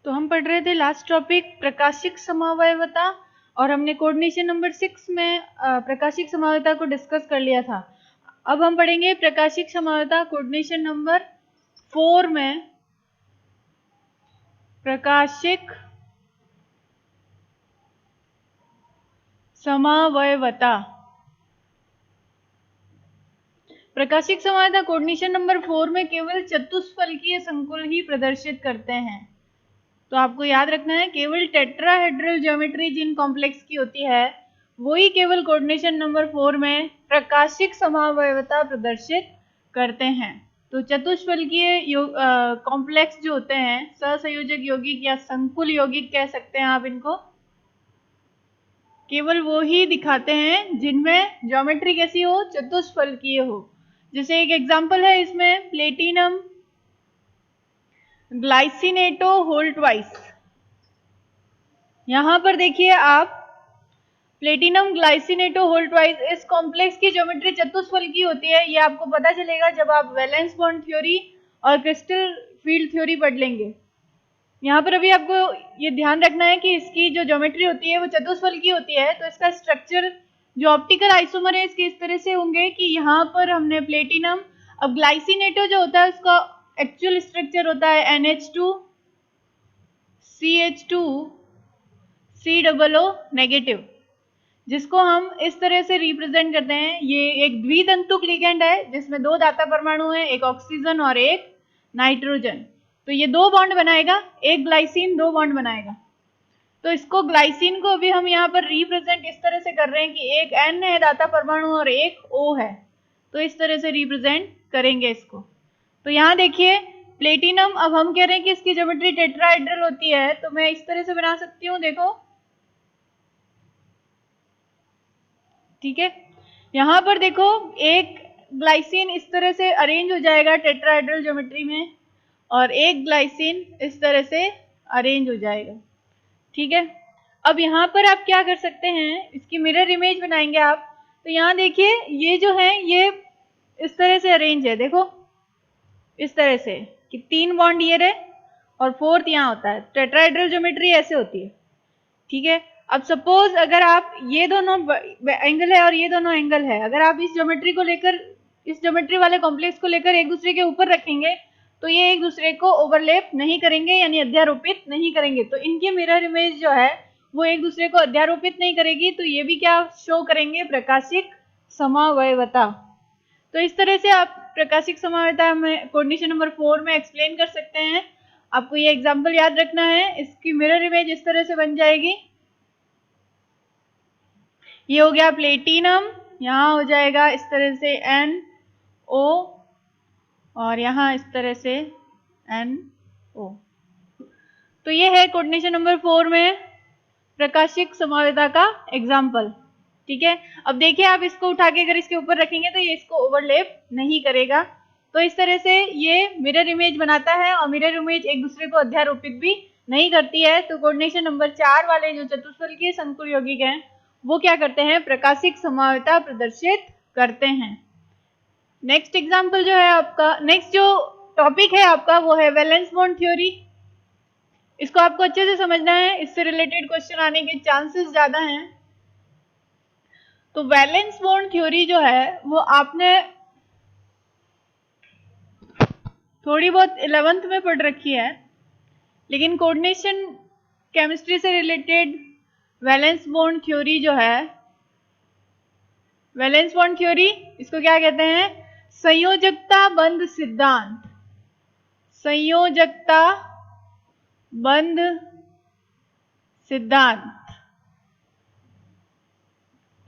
तो हम पढ़ रहे थे लास्ट टॉपिक प्रकाशिक समवायवता और हमने कोऑर्डिनेशन नंबर 6 में प्रकाशिक समवायवता को डिस्कस कर लिया था। अब हम पढ़ेंगे प्रकाशिक समवायवता कोऑर्डिनेशन नंबर 4 में प्रकाशिक समवायवता। प्रकाशिक समवायवता कोऑर्डिनेशन नंबर 4 में केवल चतुष्फलकीय संकुल ही प्रदर्शित करते हैं। तो आपको याद रखना है केवल टेट्राहेड्रल ज्योमेट्री जिन कॉम्प्लेक्स की होती है वही केवल कोऑर्डिनेशन नंबर 4 में प्रकाशिक समवायवता प्रदर्शित करते हैं। तो चतुष्फलकीय कॉम्प्लेक्स जो होते हैं सहसंयोजक यौगिक या संकुल यौगिक कह सकते हैं आप इनको, केवल वो ही दिखाते हैं जिनमें ज्योमेट्री कैसी हो, चतुष्फलकीय हो। जैसे एक एग्जांपल है इसमें प्लेटिनम ग्लाइसिनेटो होल्टवाइस। यहां पर देखिए आप प्लेटिनम ग्लाइसिनेटो होल्टवाइस, इस कॉम्प्लेक्स की ज्योमेट्री चतुष्फलकीय होती है। ये आपको पता चलेगा जब आप वैलेंस बॉन्ड थ्योरी और क्रिस्टल फील्ड थ्योरी पढ़ लेंगे। यहाँ पर अभी आपको ये ध्यान रखना है कि इसकी जो ज्योमेट्री होती है वो चतुष्फलकीय होती है। तो इसका स्ट्रक्चर जो ऑप्टिकल आइसोमर है इसके इस तरह से होंगे कि यहाँ पर हमने प्लेटिनम, अब ग्लाइसिनेटो जो होता है उसका एक्चुअल स्ट्रक्चर होता है NH2 CH2 COO नेगेटिव, जिसको हम इस तरह से रिप्रेजेंट करते हैं। ये एक द्वितंतुक लिगेंड है जिसमें दो दाता परमाणु है, एक ऑक्सीजन और एक नाइट्रोजन। तो ये दो बॉन्ड बनाएगा, एक ग्लाइसिन दो बॉन्ड बनाएगा। तो इसको ग्लाइसिन को भी हम यहाँ पर रिप्रेजेंट इस तरह से कर रहे हैं कि एक N है दाता परमाणु और एक O है। तो इस तरह से रिप्रेजेंट करेंगे इसको। तो यहाँ देखिए प्लेटिनम, अब हम कह रहे हैं कि इसकी ज्योमेट्री टेट्राहेड्रल होती है, तो मैं इस तरह से बना सकती हूँ, देखो ठीक है। यहाँ पर देखो एक ग्लाइसिन इस तरह से अरेंज हो जाएगा टेट्राहेड्रल ज्योमेट्री में और एक ग्लाइसिन इस तरह से अरेंज हो जाएगा, ठीक है। अब यहाँ पर आप क्या कर सकते हैं, इसकी मिरर इमेज बनाएंगे आप। तो यहाँ देखिए ये जो है ये इस तरह से अरेंज है, देखो इस तरह से कि 3 बॉन्ड ये रहे और 4th यहाँ होता है। टेट्राहेड्रल ज्योमेट्री ऐसे होती है, ठीक है। अब सपोज अगर आप ये दोनों एंगल है और ये दोनों एंगल है, अगर आप इस ज्योमेट्री को लेकर, इस ज्योमेट्री वाले कॉम्प्लेक्स को लेकर एक दूसरे के ऊपर रखेंगे तो ये एक दूसरे को ओवरलैप नहीं करेंगे, यानी अध्यारोपित नहीं करेंगे। तो इनकी मिरर इमेज जो है वो एक दूसरे को अध्यारोपित नहीं करेगी। तो ये भी क्या शो करेंगे, प्रकाशिक समवायवता। तो इस तरह से आप प्रकाशिक समवायवता में कोऑर्डिनेशन नंबर 4 में एक्सप्लेन कर सकते हैं। आपको ये एग्जांपल याद रखना है। इसकी मिरर इमेज इस तरह से बन जाएगी। ये हो गया प्लेटिनम, यहाँ हो जाएगा इस तरह से NO और यहाँ इस तरह से NO। तो ये है कोऑर्डिनेशन नंबर 4 में प्रकाशिक समवायवता का एग्जाम्पल, ठीक है। अब देखिए आप इसको उठा के अगर इसके ऊपर रखेंगे तो ये इसको ओवरलैप नहीं करेगा। तो इस तरह से ये मिरर इमेज बनाता है और मिरर इमेज एक दूसरे को अध्यारोपित भी नहीं करती है। तो कोऑर्डिनेशन नंबर 4 वाले जो चतुष्फलकीय संकुल यौगिक हैं वो क्या करते हैं, प्रकाशिक समवायवता प्रदर्शित करते हैं। नेक्स्ट एग्जाम्पल जो है आपका, नेक्स्ट जो टॉपिक है आपका वो है वैलेंस बॉन्ड थ्योरी। इसको आपको अच्छे से समझना है, इससे रिलेटेड क्वेश्चन आने के चांसेस ज्यादा हैं। तो वैलेंस बॉन्ड थ्योरी जो है वो आपने थोड़ी बहुत 11th में पढ़ रखी है, लेकिन कोऑर्डिनेशन केमिस्ट्री से रिलेटेड वैलेंस बॉन्ड थ्योरी जो है, वैलेंस बॉन्ड थ्योरी इसको क्या कहते हैं, संयोजकता बंध सिद्धांत। संयोजकता बंध सिद्धांत।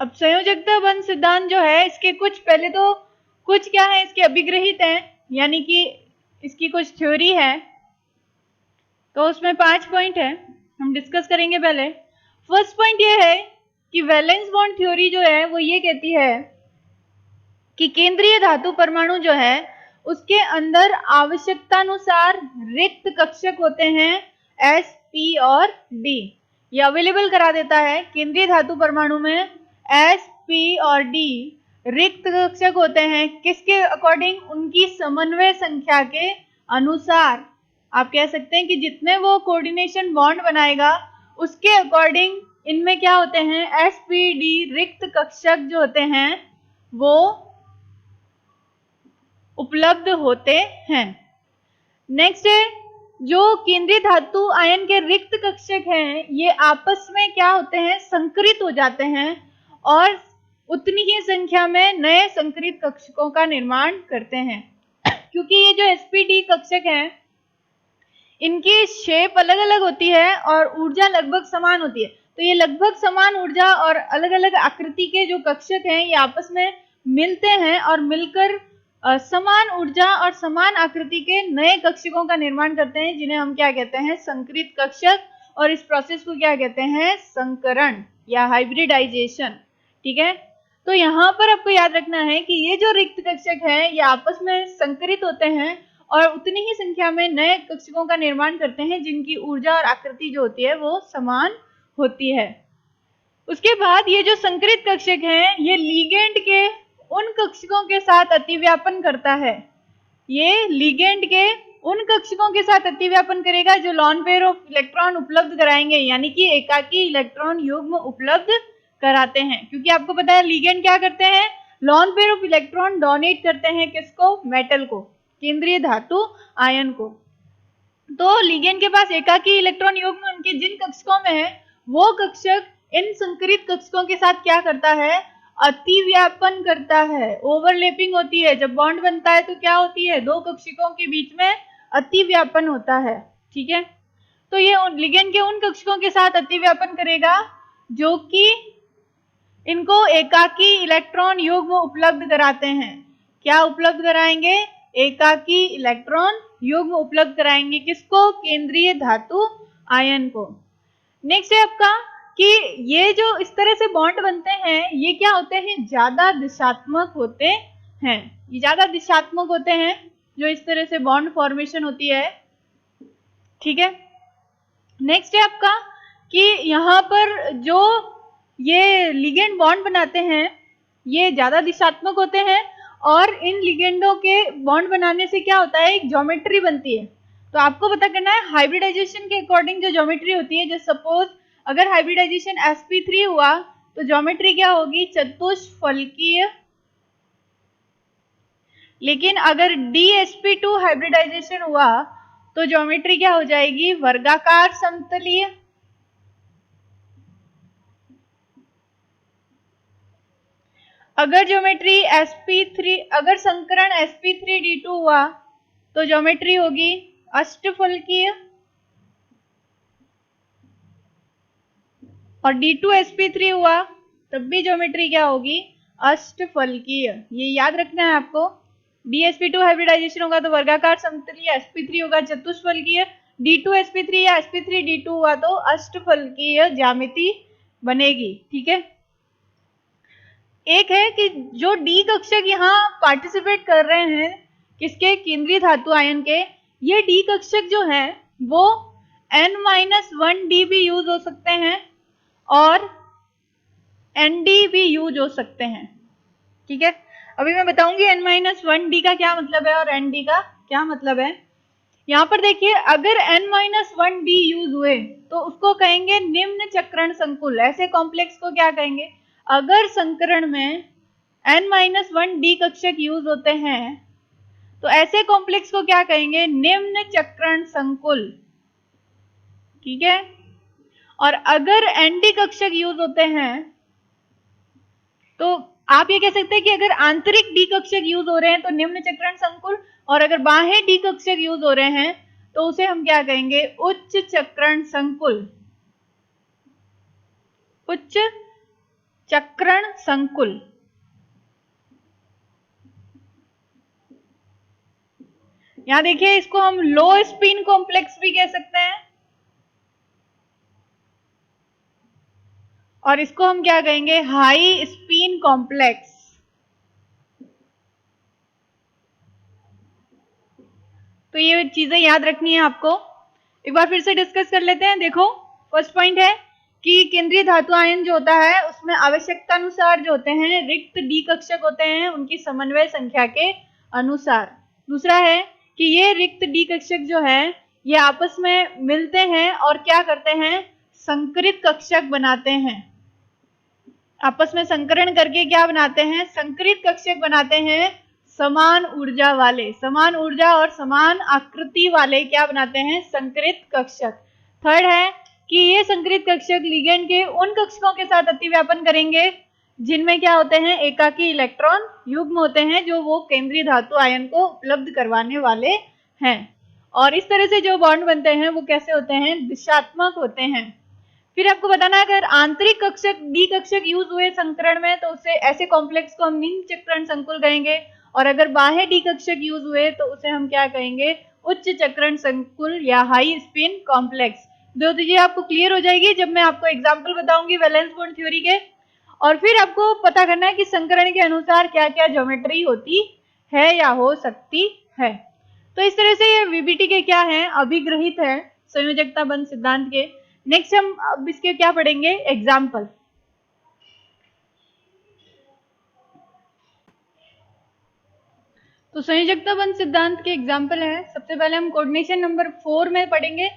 अब संयोजकता बंध सिद्धांत जो है इसके कुछ, पहले तो कुछ क्या है इसके अभिग्रहित हैं, यानी कि इसकी कुछ थ्योरी है। तो उसमें 5 पॉइंट है, हम डिस्कस करेंगे। पहले फर्स्ट पॉइंट ये है कि वैलेंस बॉन्ड थ्योरी जो है वो ये कहती है कि केंद्रीय धातु परमाणु जो है उसके अंदर आवश्यकतानुसार रिक्त कक्षक होते हैं S, P और D। ये अवेलेबल करा देता है केंद्रीय धातु परमाणु में S, P और D रिक्त कक्षक होते हैं। किसके अकॉर्डिंग, उनकी समन्वय संख्या के अनुसार। आप कह सकते हैं कि जितने वो कोऑर्डिनेशन बॉन्ड बनाएगा उसके अकॉर्डिंग इनमें क्या होते हैं, sp_d रिक्त कक्षक जो होते हैं वो उपलब्ध होते हैं। नेक्स्ट है, जो केंद्रीय धातु आयन के रिक्त कक्षक हैं ये आपस में क्या होते हैं, संकरित हो जाते हैं और उतनी ही संख्या में नए संकरित कक्षकों का निर्माण करते हैं। क्योंकि ये जो sp_d कक्षक हैं इनकी शेप अलग अलग होती है और ऊर्जा लगभग समान होती है, तो ये लगभग समान ऊर्जा और अलग अलग आकृति के जो कक्षक हैं ये आपस में मिलते हैं और मिलकर समान ऊर्जा और समान आकृति के नए कक्षकों का निर्माण करते हैं, जिन्हें हम क्या कहते हैं, संकरित कक्षक। और इस प्रोसेस को क्या कहते हैं, संकरण या हाइब्रिडाइजेशन। ठीक है, तो यहाँ पर आपको याद रखना है कि ये जो रिक्त कक्षक हैं ये आपस में संकरित होते हैं और उतनी ही संख्या में नए कक्षकों का निर्माण करते हैं जिनकी ऊर्जा और आकृति जो होती है वो समान होती है। उसके बाद ये जो संकरित कक्षक हैं ये लिगेंड के उन कक्षकों के साथ अतिव्यापन करता है। ये लिगेंड के उन कक्षकों के साथ अतिव्यापन करेगा जो लॉन पेयर ऑफ इलेक्ट्रॉन उपलब्ध कराएंगे, यानी कि एकाकी इलेक्ट्रॉन युग्म उपलब्ध कराते हैं। क्योंकि आपको पता है लिगेंड क्या करते हैं, lone pair of electron donate करते हैं किसको, मेटल को, केंद्रीय धातु आयन को। तो लिगेंड के पास एकाकी इलेक्ट्रॉन युग्म उनके जिन कक्षकों में है वो कक्षक इन संकरित कक्षकों के साथ क्या करता है, अतिव्यापन करता है, ओवरलैपिंग होती है। जब बॉन्ड बनता है तो क्या होती है, दो कक्षकों के बीच में अतिव्यापन होता है। ठीक है, तो ये लिगेंड के उन कक्षकों के साथ अतिव्यापन करेगा जो कि इनको एकाकी इलेक्ट्रॉन युग्म उपलब्ध कराते हैं। क्या उपलब्ध कराएंगे, एकाकी इलेक्ट्रॉन युग्म उपलब्ध कराएंगे किसको, केंद्रीय धातु आयन को। नेक्स्ट है आपका कि ये जो इस तरह से बॉन्ड बनते हैं ये क्या होते हैं, ज्यादा दिशात्मक होते हैं। ये ज्यादा दिशात्मक होते हैं जो इस तरह से बॉन्ड फॉर्मेशन होती है। ठीक है, नेक्स्ट है आपका कि यहाँ पर जो ये लिगेंड बॉन्ड बनाते हैं ये ज्यादा दिशात्मक होते हैं और इन लिगेंडों के बॉन्ड बनाने से क्या होता है, एक ज्योमेट्री बनती है। तो आपको पता करना है हाइब्रिडाइजेशन के अकॉर्डिंग जो ज्योमेट्री होती है, जैसे सपोज अगर हाइब्रिडाइजेशन sp3 हुआ तो ज्योमेट्री क्या होगी, चतुष्फलकीय। लेकिन अगर dsp2 हाइब्रिडाइजेशन हुआ तो ज्योमेट्री क्या हो जाएगी, वर्गाकार समतलीय। अगर ज्योमेट्री अगर संकरण sp3d2 हुआ तो ज्योमेट्री होगी अष्टफलकीय, और d2sp3 हुआ तब भी ज्योमेट्री क्या होगी, अष्टफलकीय। ये याद रखना है आपको, dsp2 हाइब्रिडाइजेशन होगा तो वर्गाकार समतलीय, sp3 होगा चतुष्फलकीय, d2sp3 या sp3d2 हुआ तो अष्टफलकीय ज्यामिति बनेगी। ठीक है, एक है कि जो डी कक्षक यहाँ पार्टिसिपेट कर रहे हैं किसके, केंद्रीय धातु आयन के, ये डी कक्षक जो है वो n-1d भी यूज हो सकते हैं और nd भी यूज हो सकते हैं। ठीक है, अभी मैं बताऊंगी n-1d का क्या मतलब है और nd का क्या मतलब है। यहाँ पर देखिए, अगर n-1d यूज हुए तो उसको कहेंगे निम्न चक्रण संकुल। ऐसे कॉम्प्लेक्स को क्या कहेंगे, अगर संकरण में n-1d कक्षक यूज होते हैं तो ऐसे कॉम्प्लेक्स को क्या कहेंगे, निम्न चक्रण संकुल। ठीक है, और अगर nd कक्षक यूज होते हैं तो आप ये कह सकते हैं कि अगर आंतरिक d कक्षक यूज हो रहे हैं तो निम्न चक्रण संकुल, और अगर बाह्य d कक्षक यूज हो रहे हैं तो उसे हम क्या कहेंगे, उच्च चक्रण संकुल। उच्च चक्रण संकुल। यहां देखिए, इसको हम लो स्पिन कॉम्प्लेक्स भी कह सकते हैं और इसको हम क्या कहेंगे, हाई स्पिन कॉम्प्लेक्स। तो ये चीजें याद रखनी है आपको। एक बार फिर से डिस्कस कर लेते हैं। देखो, फर्स्ट पॉइंट है कि केंद्रीय धातु आयन जो होता है उसमें आवश्यकता अनुसार जो होते हैं रिक्त डी कक्षक होते हैं उनकी समन्वय संख्या के अनुसार। दूसरा है कि ये रिक्त डी कक्षक जो है ये आपस में मिलते हैं और क्या करते हैं, संकरित कक्षक बनाते हैं। आपस में संकरण करके क्या बनाते हैं, संकरित कक्षक बनाते हैं, समान ऊर्जा वाले, समान ऊर्जा और समान आकृति वाले क्या बनाते हैं, संकरित कक्षक। थर्ड है कि ये संकरित कक्षक लिगेंड के उन कक्षकों के साथ अतिव्यापन करेंगे जिनमें क्या होते हैं, एकाकी इलेक्ट्रॉन युग्म होते हैं, जो वो केंद्रीय धातु आयन को उपलब्ध करवाने वाले हैं। और इस तरह से जो बॉन्ड बनते हैं वो कैसे होते हैं, दिशात्मक होते हैं। फिर आपको बताना है अगर आंतरिक कक्षक डी कक्षक यूज हुए संकरण में तो उसे ऐसे कॉम्प्लेक्स को हम निम्न चक्रण संकुल कहेंगे, और अगर बाह्य डी कक्षक यूज हुए तो उसे हम क्या कहेंगे, उच्च चक्रण संकुल या हाई स्पिन कॉम्प्लेक्स। दो चीजें आपको क्लियर हो जाएगी जब मैं आपको एग्जाम्पल बताऊंगी वैलेंस बॉन्ड थ्योरी के। और फिर आपको पता करना है कि संकरण के अनुसार क्या क्या ज्योमेट्री होती है या हो सकती है। तो इस तरह से ये वीबीटी के क्या है, अभिग्रहित है संयोजकता बंध सिद्धांत के। नेक्स्ट हम अब इसके क्या पढ़ेंगे, एग्जाम्पल। तो संयोजकता बंध सिद्धांत के एग्जाम्पल है। सबसे पहले हम कोऑर्डिनेशन नंबर 4 में पढ़ेंगे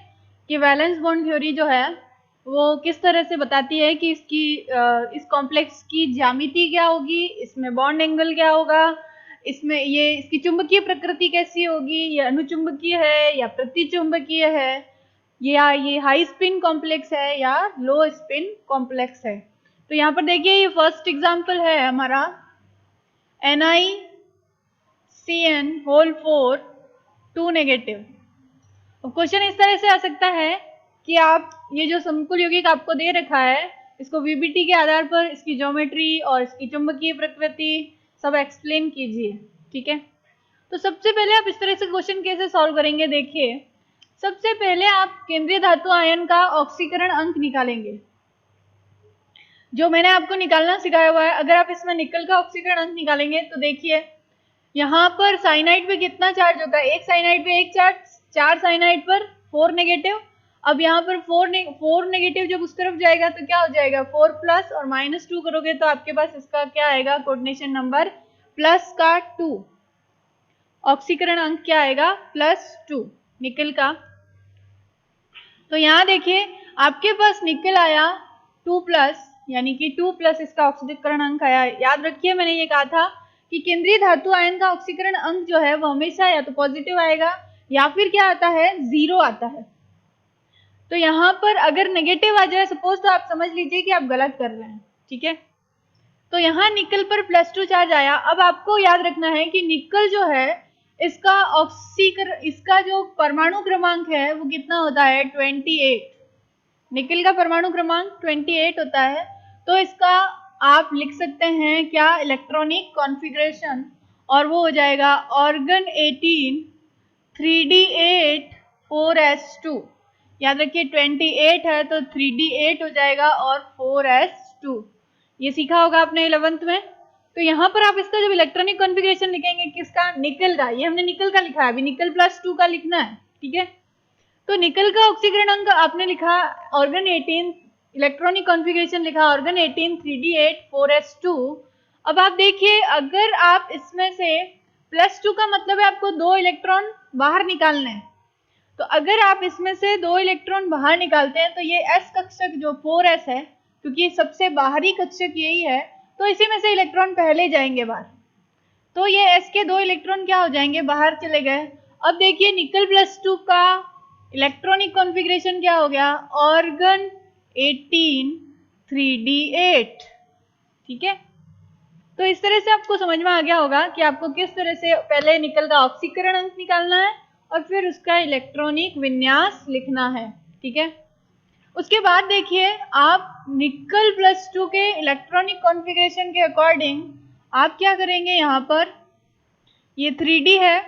कि वैलेंस बॉन्ड थ्योरी जो है वो किस तरह से बताती है कि इसकी इस कॉम्प्लेक्स की ज्यामिति क्या होगी, इसमें बॉन्ड एंगल क्या होगा, इसमें ये इसकी चुंबकीय प्रकृति कैसी होगी, ये अनुचुंबकीय है या प्रतिचुंबकीय है, या ये हाई स्पिन कॉम्प्लेक्स है या लो स्पिन कॉम्प्लेक्स है। तो यहाँ पर देखिए ये फर्स्ट एग्जाम्पल है हमारा NiCN4 2 नेगेटिव। क्वेश्चन इस तरह से आ सकता है कि आप ये जो समकुल यौगिक आपको दे रखा है इसको वीबीटी के आधार पर इसकी ज्योमेट्री और इसकी चुंबकीय प्रकृति सब एक्सप्लेन कीजिए, ठीक है। तो सबसे पहले आप इस तरह से क्वेश्चन कैसे सॉल्व करेंगे, देखिए सबसे पहले आप केंद्रीय धातु आयन का ऑक्सीकरण अंक निकालेंगे, जो मैंने आपको निकालना सिखाया हुआ है। अगर आप इसमें निकल का ऑक्सीकरण अंक निकालेंगे तो देखिए यहाँ पर साइनाइड पे कितना चार्ज होता है, एक साइनाइड पे एक चार्ज, 4 साइनाइड पर 4 नेगेटिव। अब यहाँ पर 4 नेगेटिव जब उस तरफ जाएगा तो क्या हो जाएगा, 4 प्लस और -2 करोगे तो आपके पास इसका क्या आएगा, कोऑर्डिनेशन नंबर प्लस का 2, ऑक्सीकरण अंक क्या आएगा, +2 निकल का। तो यहाँ देखिए आपके पास निकल आया 2+, यानी कि 2+ इसका ऑक्सीकरण अंक आया। याद रखिए मैंने ये कहा था कि केंद्रीय धातु आयन का ऑक्सीकरण अंक जो है वो हमेशा या तो पॉजिटिव आएगा या फिर क्या आता है, 0 आता है। तो यहाँ पर अगर नेगेटिव आ जाए सपोज, तो आप समझ लीजिए कि आप गलत कर रहे हैं, ठीक है। तो यहाँ निकल पर +2 चार्ज आया। अब आपको याद रखना है कि निकल जो है इसका जो परमाणु क्रमांक है वो कितना होता है, 28। निकल का परमाणु क्रमांक 28 होता है। तो इसका आप लिख सकते हैं क्या, इलेक्ट्रॉनिक कॉन्फ़िगरेशन, और वो हो जाएगा ऑर्गन 18 3d8 4s2। याद रखिए 28 है तो 3d8 हो जाएगा और 4s2, ये सीखा होगा आपने 11th में। तो यहाँ पर आप इसका जब इलेक्ट्रॉनिक कॉन्फ़िगरेशन लिखेंगे किसका, निकल का, ये हमने निकल का लिखा है, अभी निकल +2 का लिखना है, ठीक है। तो निकल का ऑक्सीकरण अंक आपने लिखा ऑर्गन 18, इलेक्ट्रॉनिक कॉन्फ़िगरेशन लिखा ऑर्गन 18 3d8 4s2। अब आप देखिए अगर आप इसमें से +2 का मतलब है आपको 2 इलेक्ट्रॉन बाहर निकालने हैं, तो अगर आप इसमें से 2 इलेक्ट्रॉन बाहर निकालते हैं तो ये s कक्षक जो 4s है, क्योंकि सबसे बाहरी कक्षक यही है, तो इसी में से इलेक्ट्रॉन पहले जाएंगे बाहर, तो ये s के 2 इलेक्ट्रॉन क्या हो जाएंगे, बाहर चले गए। अब देखिए निकल +2 का इलेक्ट्रॉनिक कॉन्फ़िगरेशन क्या हो गया, ऑर्गन 18 3d8, ठीक है। तो इस तरह से आपको समझ में आ गया होगा कि आपको किस तरह से पहले निकल का ऑक्सीकरण अंक निकालना है और फिर उसका इलेक्ट्रॉनिक विन्यास लिखना है, ठीक है। उसके बाद देखिए आप निकल +2 के इलेक्ट्रॉनिक कॉन्फ़िगरेशन के अकॉर्डिंग आप क्या करेंगे, यहाँ पर ये 3d है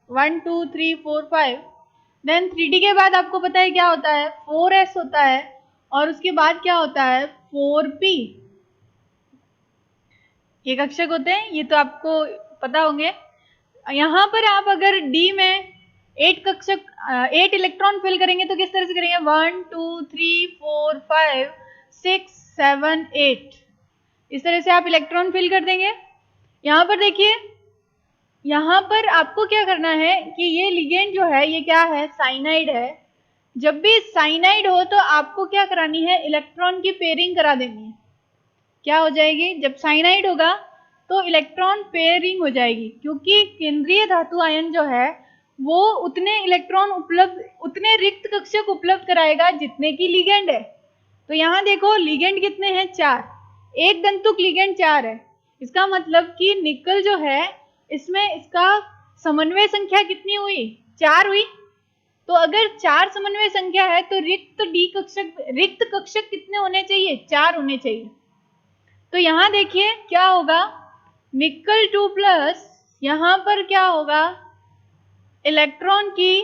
1 2 3 4 5, देन 3d के बाद आपको पता है क्या होता है, 4s होता है, और उसके बाद क्या होता है 4p, ये कक्षक होते हैं, ये तो आपको पता होंगे। यहाँ पर आप अगर d में 8 इलेक्ट्रॉन फिल करेंगे तो किस तरह से करेंगे, 1 2 3 4 5 6 7 8, इस तरह से आप इलेक्ट्रॉन फिल कर देंगे। यहाँ पर देखिए यहाँ पर आपको क्या करना है कि ये लिगेंड जो है ये क्या है, साइनाइड है। जब भी साइनाइड हो तो आपको क्या करानी है, इलेक्ट्रॉन की पेयरिंग करा देनी है। क्या हो जाएगी, जब साइनाइड होगा तो इलेक्ट्रॉन पेयरिंग हो जाएगी, क्योंकि केंद्रीय धातु आयन जो है वो उतने इलेक्ट्रॉन उपलब्ध, उतने रिक्त कक्षक उपलब्ध कराएगा जितने की लिगेंड है। तो यहाँ देखो लिगेंड कितने हैं, 4, एक दंतुक लिगेंड 4 है। इसका मतलब कि निकल जो है इसमें इसका समन्वय संख्या कितनी हुई, 4 हुई। तो अगर 4 समन्वय संख्या है तो रिक्त कक्षक कितने होने चाहिए, 4 होने चाहिए। तो यहां देखिए क्या होगा, निकल 2 प्लस, यहां पर क्या होगा, इलेक्ट्रॉन की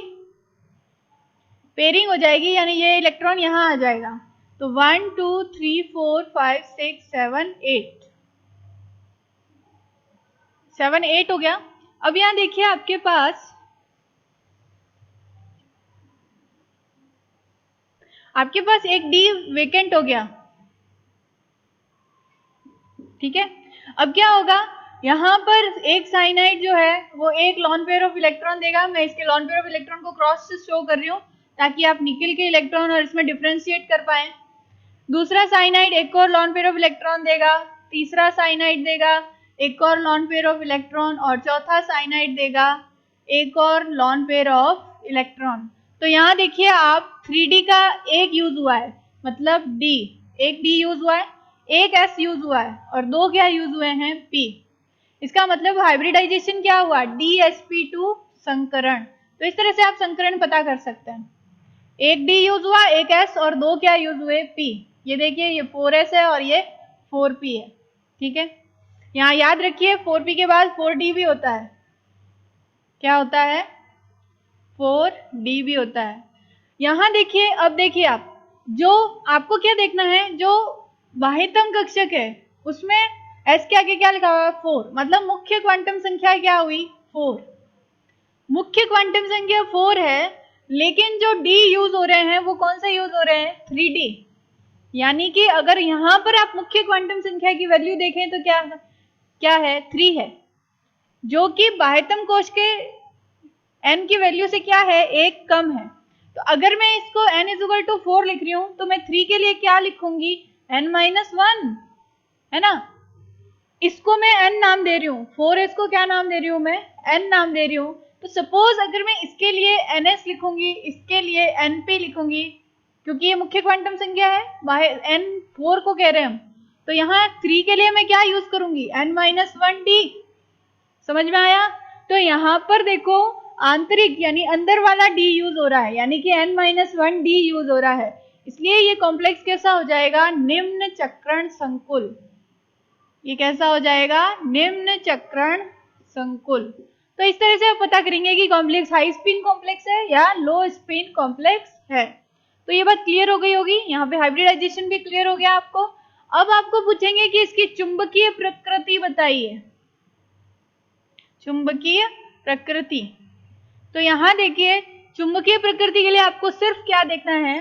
पेयरिंग हो जाएगी, यानी ये इलेक्ट्रॉन यहां आ जाएगा। तो 1 2 3 4 5 6 7 8 7 8 हो गया। अब यहां देखिए आपके पास एक डी वेकेंट हो गया, ठीक है। अब क्या होगा, यहाँ पर एक साइनाइड जो है वो एक लॉन पेयर ऑफ इलेक्ट्रॉन देगा। मैं इसके लॉन पेयर ऑफ इलेक्ट्रॉन को क्रॉस से शो कर रही हूँ ताकि आप निकल के इलेक्ट्रॉन और इसमें डिफ्रेंशिएट कर पाए। दूसरा साइनाइड एक और लॉन पेयर ऑफ इलेक्ट्रॉन देगा, तीसरा साइनाइड देगा एक और लॉन पेयर ऑफ इलेक्ट्रॉन, और चौथा साइनाइड देगा एक और लॉन पेयर ऑफ इलेक्ट्रॉन। तो यहाँ देखिए आप 3D का एक यूज हुआ है, मतलब डी, एक डी यूज हुआ है, एक एस यूज हुआ है, और 2 क्या यूज हुए हैं, पी। इसका मतलब हाइब्रिडाइजेशन क्या हुआ, DsP2 संकरण। तो इस तरह से आप संकरण पता कर सकते हैं, एक डी यूज हुआ, एक एस, और 2 क्या यूज हुए, पी। ये देखिए ये 4s है और ये 4p है, ठीक है। यहाँ याद रखिए 4p के बाद 4d भी होता है। क्या होता है, 4d भी होता है। यहाँ देखिए, अब देखिए आप, जो आपको क्या देखना है, जो बाह्यतम कक्षक है उसमें s के आगे क्या लिखा हुआ है, 4, मतलब मुख्य क्वांटम संख्या क्या हुई, 4। मुख्य क्वांटम संख्या 4 है, लेकिन जो d यूज हो रहे हैं वो कौन से यूज हो रहे हैं, 3d। यानी कि अगर यहां पर आप मुख्य क्वांटम संख्या की वैल्यू देखें तो क्या है, 3 है, जो कि बाह्यतम कोश के n की वैल्यू से क्या है, 1 कम है। तो अगर मैं इसको n = 4 लिख रही हूं तो मैं 3 के लिए क्या लिखूंगी, n-1, है ना। इसको मैं n नाम दे रही हूँ, 4s को क्या नाम दे रही हूँ, मैं n नाम दे रही हूँ। तो सपोज अगर मैं इसके लिए ns लिखूंगी, इसके लिए np लिखूंगी, क्योंकि ये मुख्य क्वांटम संख्या है, n4 को कह रहे हैं हम, तो यहाँ 3 के लिए मैं क्या यूज करूंगी, n-1d। समझ में आया। तो यहाँ पर देखो आंतरिक यानी अंदर वाला d यूज हो रहा है, यानी कि n-1d यूज हो रहा है, इसलिए ये कॉम्प्लेक्स कैसा हो जाएगा, निम्न चक्रण संकुल। ये कैसा हो जाएगा, निम्न चक्रण संकुल। तो इस तरह से आप पता करेंगे कि कॉम्प्लेक्स हाई स्पिन कॉम्प्लेक्स है या लो स्पिन कॉम्प्लेक्स है। तो ये बात क्लियर हो गई होगी, यहाँ पे हाइब्रिडाइजेशन भी क्लियर हो गया आपको। अब आपको पूछेंगे कि इसकी चुंबकीय प्रकृति बताइए, चुंबकीय प्रकृति। तो यहाँ देखिए चुंबकीय प्रकृति के लिए आपको सिर्फ क्या देखना है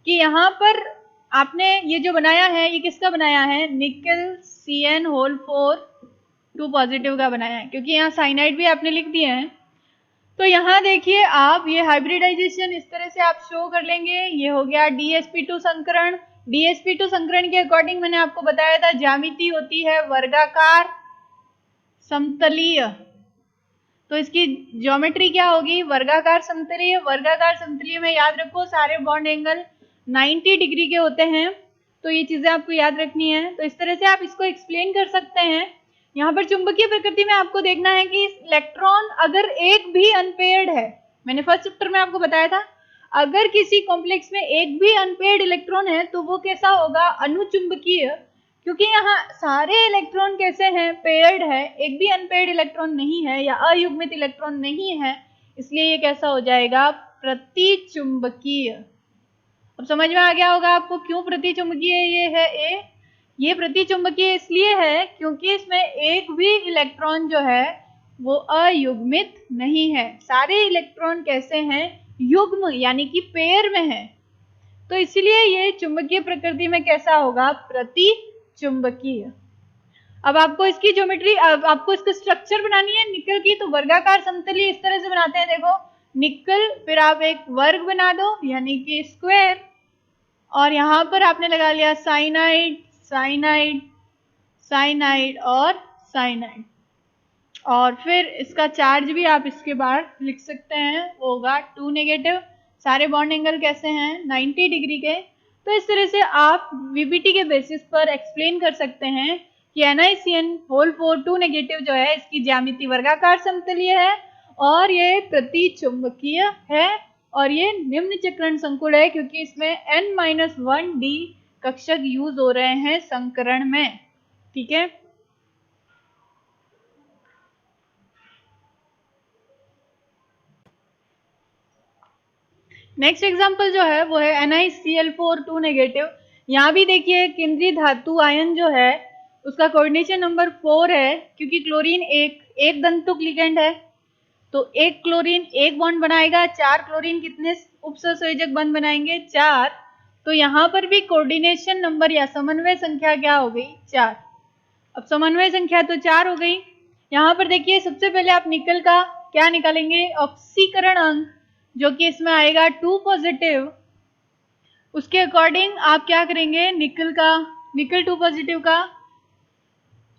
कि यहाँ पर आपने ये जो बनाया है ये किसका बनाया है, निकल CN4 2 पॉजिटिव का बनाया है, क्योंकि यहाँ साइनाइड भी आपने लिख दिए हैं। तो यहाँ देखिए आप ये हाइब्रिडाइजेशन इस तरह से आप शो कर लेंगे। ये हो गया DsP2 संकरण। DsP2 संकरण के अकॉर्डिंग मैंने आपको बताया था ज्यामिति होती है वर्गाकार समतलीय। तो इसकी ज्योमेट्री क्या होगी, वर्गाकार समतलीय। वर्गाकार समतलीय में याद रखो सारे बॉन्ड एंगल 90 डिग्री के होते हैं, तो ये चीजें आपको याद रखनी है। तो इस तरह से आप इसको एक्सप्लेन कर सकते हैं। यहाँ पर चुंबकीय प्रकृति में आपको देखना है कि इलेक्ट्रॉन अगर एक भी अनपेयर्ड है, मैंने फर्स्ट चैप्टर में आपको बताया था, अगर किसी कॉम्प्लेक्स में एक भी अनपेयर्ड इलेक्ट्रॉन है तो वो कैसा होगा, अनुचुंबकीय। क्योंकि यहाँ सारे इलेक्ट्रॉन कैसे हैं, पेयर्ड है, एक भी अनपेयर्ड इलेक्ट्रॉन नहीं है या अयुग्मित इलेक्ट्रॉन नहीं है, इसलिए ये कैसा हो जाएगा, प्रतिचुंबकीय। अब समझ में आ गया होगा आपको क्यों प्रतिचुंबकीय ये है ए। ये प्रतिचुंबकीय इसलिए है क्योंकि इसमें एक भी इलेक्ट्रॉन जो है वो अयुग्मित नहीं है, सारे इलेक्ट्रॉन कैसे हैं, युग्म यानी कि पेयर में है। तो इसलिए ये चुंबकीय प्रकृति में कैसा होगा, प्रतिचुंबकीय। अब आपको इसकी ज्योमेट्री, आपको इसका स्ट्रक्चर बनानी है निकल की, तो वर्गाकार समतलीय इस तरह से बनाते हैं। देखो निकल, फिर आप एक वर्ग बना दो यानी कि स्क्वायर, और यहां पर आपने लगा लिया साइनाइड, साइनाइड, साइनाइड और साइनाइड। और फिर इसका चार्ज भी आप इसके बाद लिख सकते हैं, वो होगा 2 नेगेटिव। सारे बॉन्ड एंगल कैसे हैं, 90 डिग्री के। तो इस तरह से आप वीबीटी के बेसिस पर एक्सप्लेन कर सकते हैं कि NiCN होल 4 2 नेगेटिव जो है इसकी ज्यामिति वर्गाकार समतलीय है और ये प्रतिचुंबकीय है और ये निम्न चक्रण संकुल है, क्योंकि इसमें N-1D कक्षक यूज हो रहे हैं संकरण में। ठीक है, नेक्स्ट एग्जांपल जो है वो है NiCl4 2 नेगेटिव। यहाँ भी देखिए केंद्रीय धातु आयन जो है उसका कोऑर्डिनेशन नंबर 4 है, क्योंकि क्लोरीन एक दंतुक लिगेंड है, तो एक क्लोरीन एक बॉन्ड बनाएगा, 4 क्लोरीन कितने उपसंयोजक बंध बनाएंगे, 4। तो यहाँ पर भी कोऑर्डिनेशन नंबर या समन्वय संख्या क्या हो गई, 4। अब समन्वय संख्या तो 4 हो गई। यहाँ पर देखिए सबसे पहले आप निकल का क्या निकालेंगे, ऑक्सीकरण अंक, जो कि इसमें आएगा 2 पॉजिटिव। उसके अकॉर्डिंग आप क्या करेंगे, निकल 2 पॉजिटिव का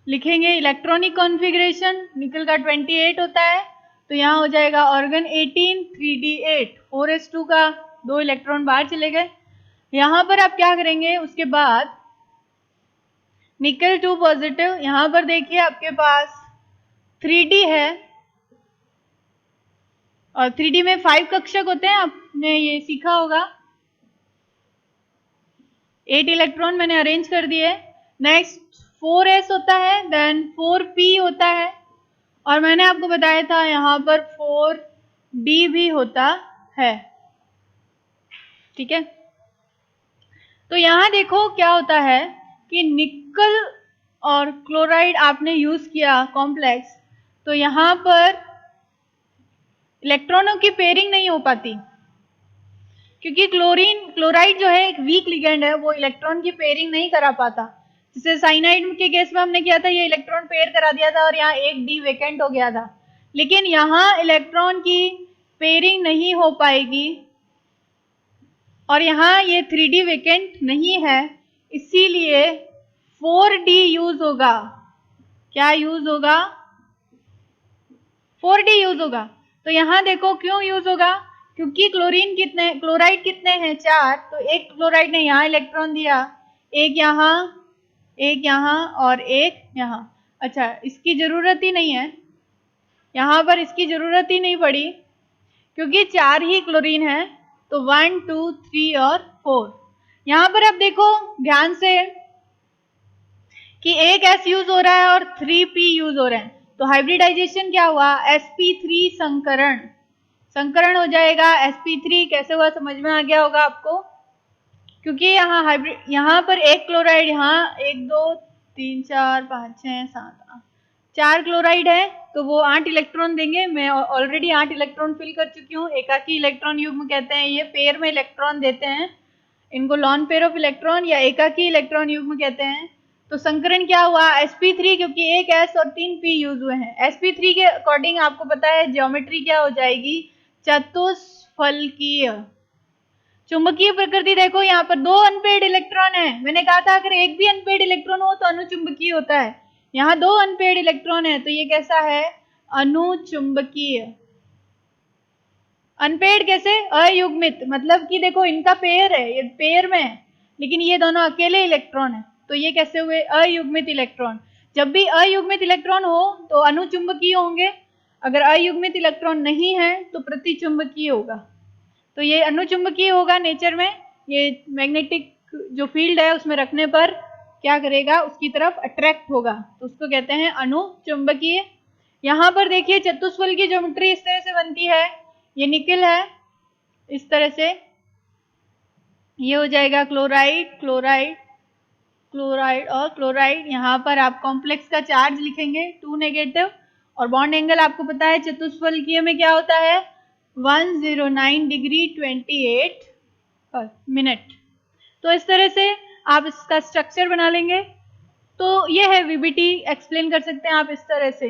लिखेंगे इलेक्ट्रॉनिक कॉन्फ़िगरेशन, निकल का 28 होता है, तो यहाँ हो जाएगा ऑर्गन 18 3d8 4s2 का 2 इलेक्ट्रॉन बाहर चले गए। यहाँ पर आप क्या करेंगे, उसके बाद निकल 2 पॉजिटिव, यहाँ पर देखिए आपके पास 3d है और 3d में 5 कक्षक होते हैं, आपने ये सीखा होगा। 8 इलेक्ट्रॉन मैंने अरेंज कर दिए। नेक्स्ट 4s होता है, देन 4p होता है, और मैंने आपको बताया था यहाँ पर 4d भी होता है। ठीक है, तो यहाँ देखो क्या होता है कि निकल और क्लोराइड आपने यूज किया कॉम्प्लेक्स, तो यहाँ पर इलेक्ट्रॉनों की पेयरिंग नहीं हो पाती, क्योंकि क्लोराइड जो है एक वीक लिगेंड है, वो इलेक्ट्रॉन की पेयरिंग नहीं करा पाता। जैसे साइनाइड के केस में हमने किया था, ये इलेक्ट्रॉन पेयर करा दिया था और यहाँ एक डी वेकेंट हो गया था, लेकिन यहाँ इलेक्ट्रॉन की पेयरिंग नहीं हो पाएगी और यहाँ ये 3D वेकेंट नहीं है, इसीलिए 4D यूज होगा। क्या यूज होगा, 4D यूज होगा। तो यहाँ देखो क्यों यूज होगा, क्योंकि क्लोराइड कितने हैं, 4, तो एक क्लोराइड ने यहाँ इलेक्ट्रॉन दिया, एक यहाँ और एक यहाँ। अच्छा, इसकी जरूरत ही नहीं है, यहाँ पर इसकी जरूरत ही नहीं पड़ी, क्योंकि 4 ही क्लोरीन है, तो 1 2 3 और 4। यहाँ पर आप देखो ध्यान से कि एक S यूज हो रहा है और 3P यूज हो रहे हैं, तो हाइब्रिडाइजेशन क्या हुआ, sp3 संकरण हो जाएगा। sp3 कैसे हुआ समझ में आ गया होगा आपको, क्योंकि यहाँ पर एक क्लोराइड, यहाँ 1 2 3 4 5 6 7 8 4 क्लोराइड है, तो वो 8 इलेक्ट्रॉन देंगे। मैं ऑलरेडी 8 इलेक्ट्रॉन फिल कर चुकी हूँ। एकाकी इलेक्ट्रॉन युग्म कहते हैं, ये पेयर में इलेक्ट्रॉन देते हैं, इनको लॉन पेयर ऑफ इलेक्ट्रॉन या एकाकी इलेक्ट्रॉन युग्म कहते हैं। तो संकरण क्या हुआ, sp3, क्योंकि एक s और 3 p यूज हुए हैं। sp3 के अकॉर्डिंग आपको पता है ज्योमेट्री क्या हो जाएगी, चतुष्फलकीय। चुंबकीय प्रकृति देखो, यहाँ पर 2 अनपेड इलेक्ट्रॉन है, मैंने कहा था अगर एक भी अनपेड इलेक्ट्रॉन हो तो अनुचुंबकीय होता है। यहाँ 2 अनपेड इलेक्ट्रॉन है, तो ये कैसा है, अनुचुंबकीय। अनपेड कैसे, अयुग्मित, मतलब कि देखो इनका पेयर है, ये पेयर में है, लेकिन ये दोनों अकेले इलेक्ट्रॉन है, तो ये कैसे हुए, अयुग्मित इलेक्ट्रॉन। जब भी अयुग्मित इलेक्ट्रॉन हो तो अनुचुंबकीय होंगे, अगर अयुग्मित इलेक्ट्रॉन नहीं है तो प्रतिचुंबकीय होगा। तो ये अनुचुंबकीय होगा नेचर में, ये मैग्नेटिक जो फील्ड है उसमें रखने पर क्या करेगा, उसकी तरफ अट्रैक्ट होगा, तो उसको कहते हैं अनुचुंबकीय। यहाँ पर देखिए चतुष्फल की ज्योमेट्री इस तरह से बनती है, ये निकल है, इस तरह से ये हो जाएगा क्लोराइड क्लोराइड क्लोराइड और क्लोराइड। यहाँ पर आप कॉम्प्लेक्स का चार्ज लिखेंगे 2 नेगेटिव, और बॉन्ड एंगल आपको पता है चतुष्फलकीय में क्या होता है, 109 डिग्री 28 मिनट। तो इस तरह से आप इसका स्ट्रक्चर बना लेंगे। तो ये है वीबीटी, एक्सप्लेन कर सकते हैं आप इस तरह से।